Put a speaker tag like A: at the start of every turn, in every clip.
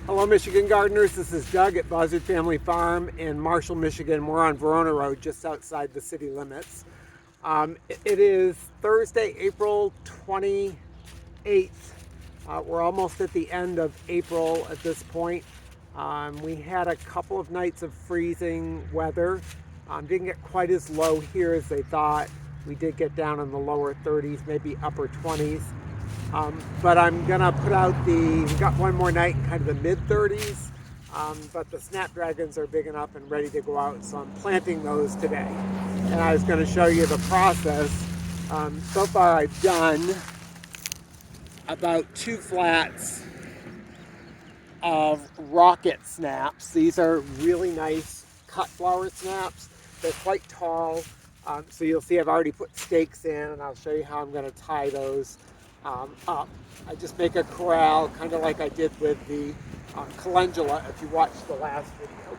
A: Hello, Michigan gardeners. This is Doug at Buzzard Family Farm in Marshall, Michigan. We're on Verona Road, just outside the city limits. It is Thursday, April 28th. We're almost at the end of April at this point. We had a couple of nights of freezing weather. Didn't get quite as low here as they thought. We did get down in the lower 30s, maybe upper 20s. But I'm gonna put out we got one more night in kind of the mid 30s, but the Snapdragons are big enough and ready to go out, so I'm planting those today. And I was gonna show you the process. So far I've done about 2 flats of rocket snaps. These are really nice cut flower snaps. They're quite tall. So you'll see I've already put stakes in, and I'll show you how I'm gonna tie those up. I just make a corral, kind of like I did with the calendula, if you watched the last video.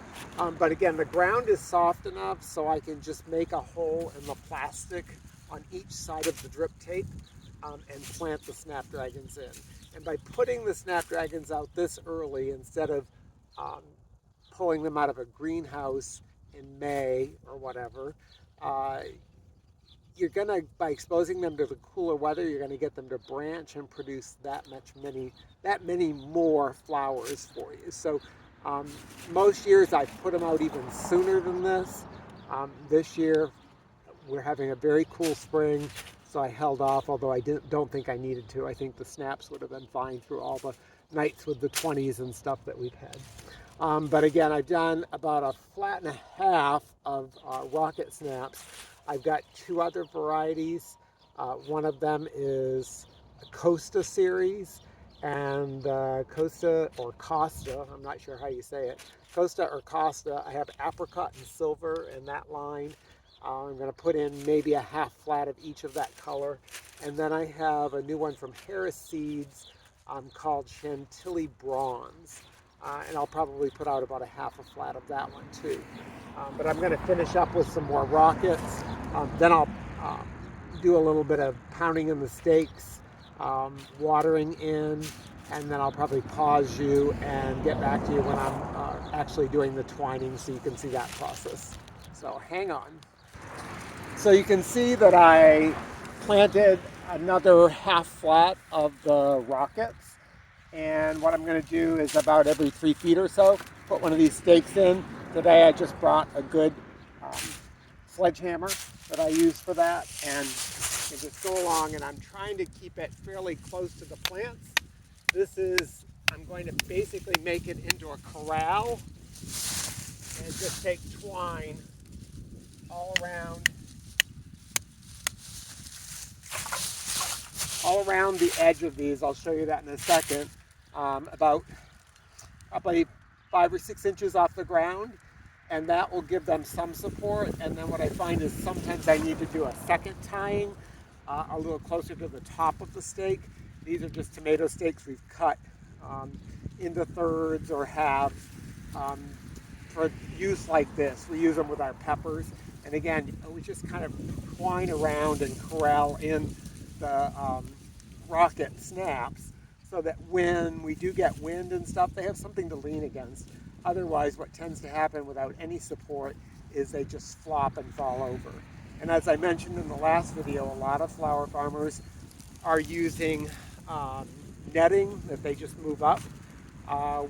A: But again, the ground is soft enough so I can just make a hole in the plastic on each side of the drip tape and plant the Snapdragons in. And by putting the Snapdragons out this early, instead of pulling them out of a greenhouse in May or whatever, you're gonna, by exposing them to the cooler weather, you're gonna get them to branch and produce that many more flowers for you. So most years I put them out even sooner than this. This year we're having a very cool spring, so I held off, although I don't think I needed to. I think the snaps would have been fine through all the nights with the 20s and stuff that we've had. But again, I've done about a flat and a half of rocket snaps. I've got 2 other varieties. One of them is a Costa series, and Costa or Costa, I'm not sure how you say it, Costa or Costa. I have apricot and silver in that line. I'm going to put in maybe a half flat of each of that color. And then I have a new one from Harris Seeds called Chantilly Bronze. And I'll probably put out about a half a flat of that one too. But I'm going to finish up with some more rockets. Then I'll do a little bit of pounding in the stakes, watering in, and then I'll probably pause you and get back to you when I'm actually doing the twining so you can see that process. So hang on. So you can see that I planted another half flat of the rockets. And what I'm going to do is about every 3 feet or so, put one of these stakes in. Today I just brought a good sledgehammer that I use for that, and you just go along, and I'm trying to keep it fairly close to the plants. I'm going to basically make it into a corral and just take twine all around the edge of these. I'll show you that in a second. About probably 5 or 6 inches off the ground, and that will give them some support. And then what I find is sometimes I need to do a second tying a little closer to the top of the stake. These are just tomato stakes we've cut into thirds or halves for use like this. We use them with our peppers. And again, we just kind of twine around and corral in the rocket snaps so that when we do get wind and stuff, they have something to lean against. Otherwise, what tends to happen without any support is they just flop and fall over. And as I mentioned in the last video, a lot of flower farmers are using netting that they just move up.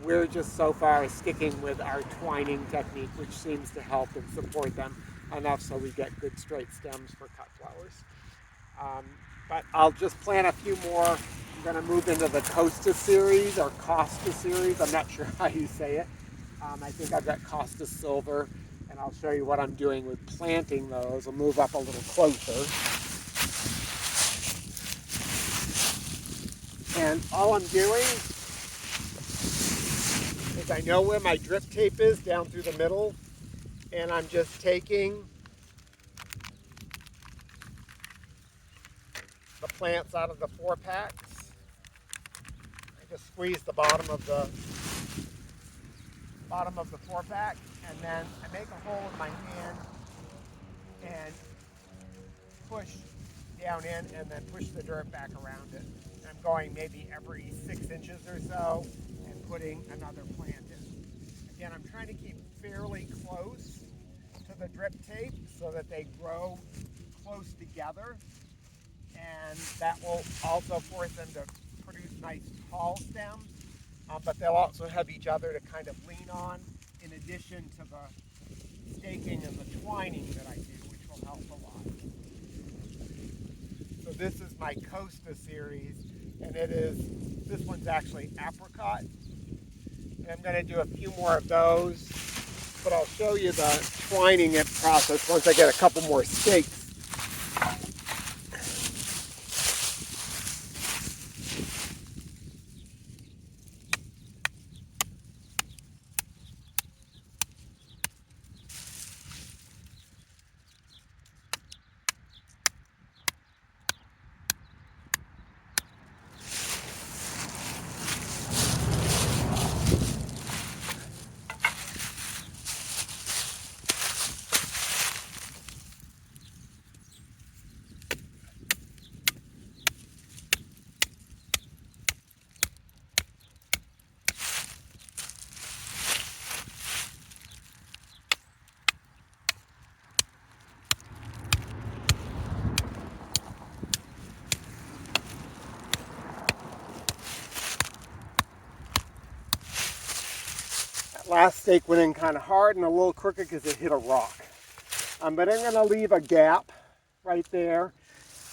A: We're just so far sticking with our twining technique, which seems to help and support them enough so we get good straight stems for cut flowers. But I'll just plant a few more. I'm going to move into the Costa series or Costa series. I'm not sure how you say it. I think I've got Costa Silver, and I'll show you what I'm doing with planting those. I'll move up a little closer. And all I'm doing is I know where my drip tape is down through the middle, and I'm just taking the plants out of the 4-packs. I just squeeze the bottom of the 4-pack, and then I make a hole in my hand and push down in, and then push the dirt back around it. And I'm going maybe every 6 inches or so and putting another plant in. Again, I'm trying to keep fairly close to the drip tape so that they grow close together, and that will also force them to produce nice tall stems, but they'll also have each other to kind of lean on, in addition to the staking and the twining that I do, which will help a lot. So this is my Costa series, and this one's actually apricot. And I'm going to do a few more of those, but I'll show you the twining process once I get a couple more stakes. Last stake went in kind of hard and a little crooked because it hit a rock. But I'm going to leave a gap right there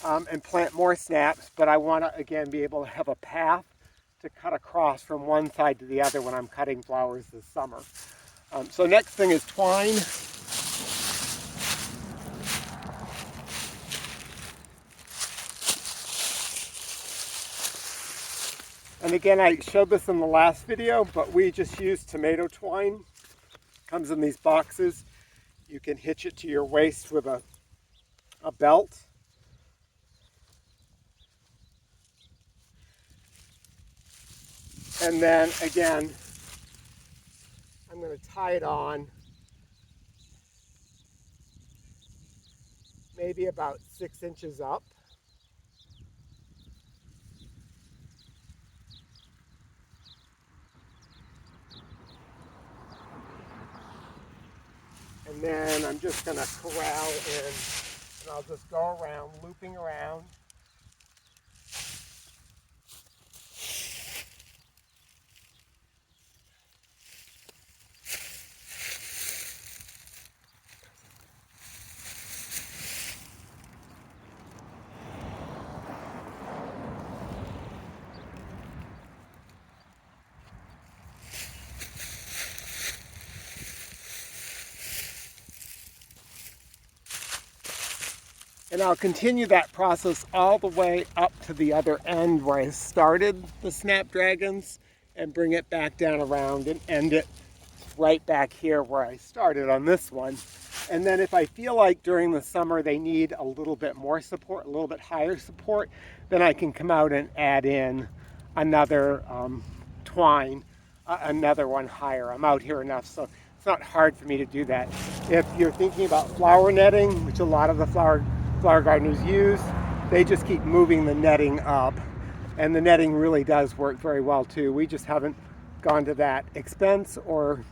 A: and plant more snaps, but I want to again be able to have a path to cut across from one side to the other when I'm cutting flowers this summer. So next thing is twine. And again, I showed this in the last video, but we just use tomato twine. Comes in these boxes. You can hitch it to your waist with a belt. And then again, I'm going to tie it on maybe about 6 inches up. And then I'm just going to corral in, and I'll just go around, looping around. And I'll continue that process all the way up to the other end where I started the Snapdragons and bring it back down around and end it right back here where I started on this one. And then if I feel like during the summer they need a little bit more support, a little bit higher support, then I can come out and add in another twine, another one higher. I'm out here enough, so it's not hard for me to do that. If you're thinking about flower netting, which a lot of the flower gardeners use, they just keep moving the netting up, and the netting really does work very well too. We just haven't gone to that expense or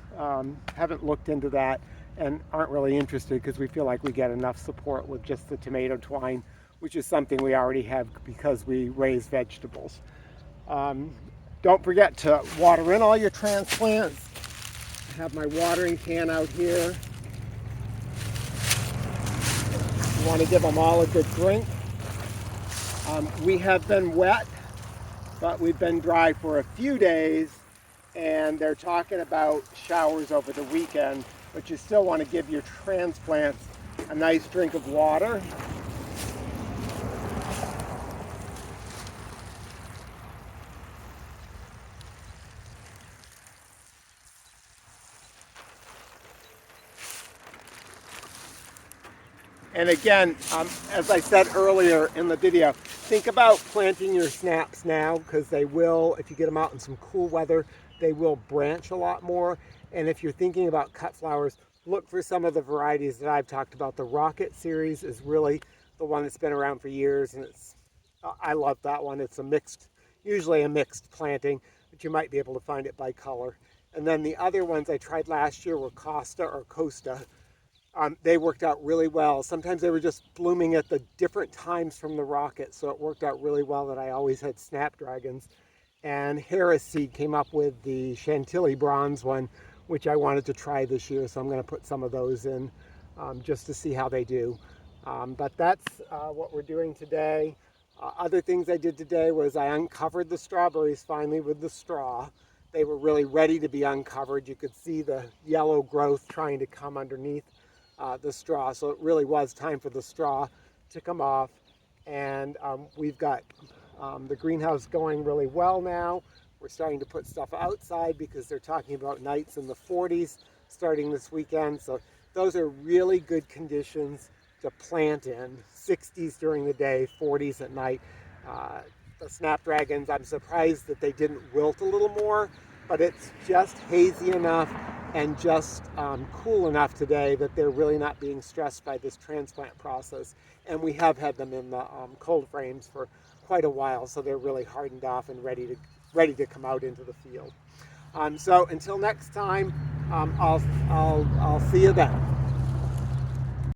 A: haven't looked into that and aren't really interested because we feel like we get enough support with just the tomato twine, which is something we already have because we raise vegetables. Don't forget to water in all your transplants. I have my watering can out here. You want to give them all a good drink. We have been wet, but we've been dry for a few days, and they're talking about showers over the weekend, but you still want to give your transplants a nice drink of water. And again, as I said earlier in the video, think about planting your snaps now because they will, if you get them out in some cool weather, they will branch a lot more. And if you're thinking about cut flowers, look for some of the varieties that I've talked about. The Rocket series is really the one that's been around for years, and I love that one. It's a mixed, usually a mixed planting. but you might be able to find it by color. And then the other ones I tried last year were Costa. They worked out really well. Sometimes they were just blooming at the different times from the rocket, so it worked out really well that I always had Snapdragons. And Harris Seed came up with the Chantilly bronze one, which I wanted to try this year, so I'm going to put some of those in just to see how they do. But that's what we're doing today. Other things I did today was I uncovered the strawberries finally with the straw. They were really ready to be uncovered. You could see the yellow growth trying to come underneath the straw, so it really was time for the straw to come off. And we've got the greenhouse going really well now. We're starting to put stuff outside because they're talking about nights in the 40s starting this weekend. So those are really good conditions to plant in. 60s during the day, 40s at night. The Snapdragons, I'm surprised that they didn't wilt a little more, but it's just hazy enough and just cool enough today that they're really not being stressed by this transplant process. And we have had them in the cold frames for quite a while, so they're really hardened off and ready to come out into the field. So until next time, I'll see you then.